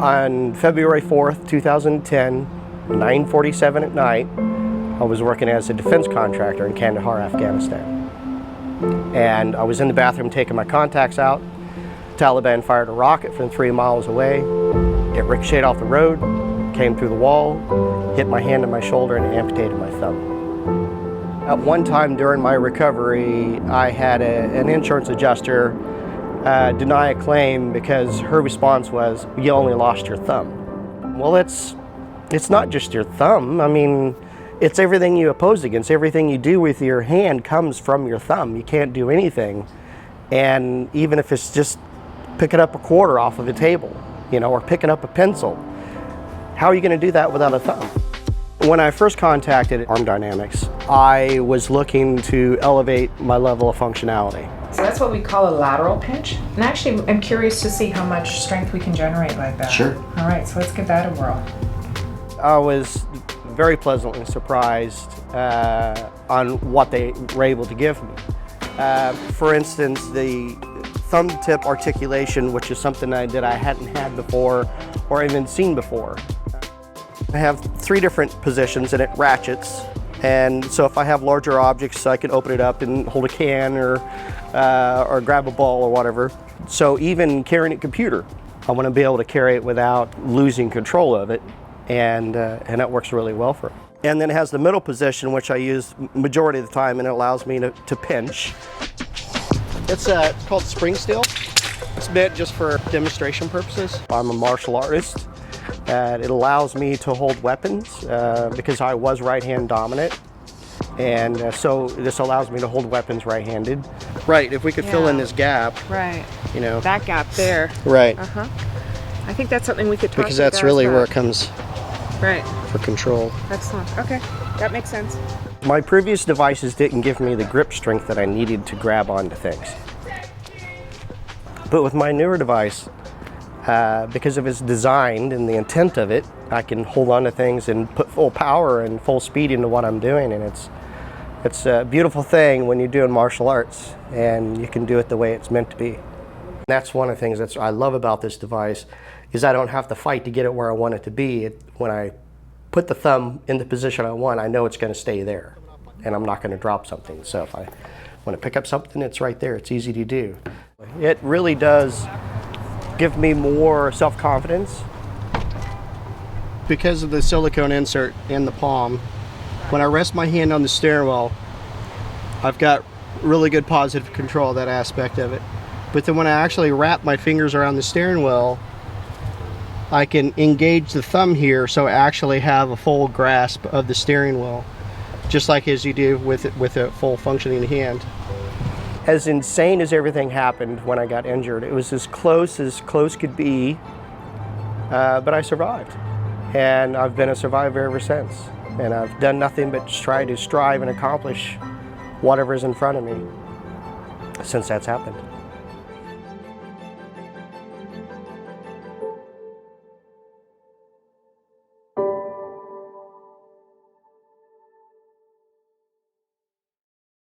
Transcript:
On February 4th, 2010, 9:47 at night, I was working as a defense contractor in Kandahar, Afghanistan. And I was in the bathroom taking my contacts out. Taliban fired a rocket from 3 miles away. It ricocheted off the road, came through the wall, hit my hand and my shoulder, and amputated my thumb. At one time during my recovery, I had an insurance adjuster deny a claim because her response was, "You only lost your thumb." Well, it's not just your thumb. I mean, it's everything you oppose against. Everything you do with your hand comes from your thumb. You can't do anything. And even if it's just picking up a quarter off of the table, you know, or picking up a pencil, how are you going to do that without a thumb? When I first contacted Arm Dynamics, I was looking to elevate my level of functionality. So that's what we call a lateral pinch. And actually, I'm curious to see how much strength we can generate like that. Sure. All right, so let's give that a whirl. I was very pleasantly surprised on what they were able to give me. For instance, the thumb tip articulation, which is something that I hadn't had before or even seen before. I have 3 different positions and it ratchets. And so if I have larger objects, I can open it up and hold a can or grab a ball or whatever. So even carrying a computer, I want to be able to carry it without losing control of it. And it works really well for it. And then it has the middle position, which I use majority of the time, and it allows me to pinch. It's called spring steel. It's meant just for demonstration purposes. I'm a martial artist. It allows me to hold weapons because I was right-hand dominant. And so this allows me to hold weapons right-handed. Right, if we could fill in this gap. Right. You know. That gap there. Right. Uh-huh. I think that's something we could talk about. Because that's really where it comes right. for control. Excellent. Okay, that makes sense. My previous devices didn't give me the grip strength that I needed to grab onto things. But with my newer device, because of its design and the intent of it, I can hold on to things and put full power and full speed into what I'm doing, and it's a beautiful thing when you're doing martial arts and you can do it the way it's meant to be. That's one of the things that I love about this device is I don't have to fight to get it where I want it to be. When I put the thumb in the position I want, I know it's going to stay there and I'm not going to drop something. So if I want to pick up something, it's right there. It's easy to do. It really does give me more self-confidence. Because of the silicone insert in the palm, when I rest my hand on the steering wheel, I've got really good positive control of that aspect of it. But then when I actually wrap my fingers around the steering wheel, I can engage the thumb here so I actually have a full grasp of the steering wheel, just like as you do with a full functioning hand. As insane as everything happened when I got injured, it was as close could be, but I survived. And I've been a survivor ever since. And I've done nothing but try to strive and accomplish whatever's in front of me since that's happened.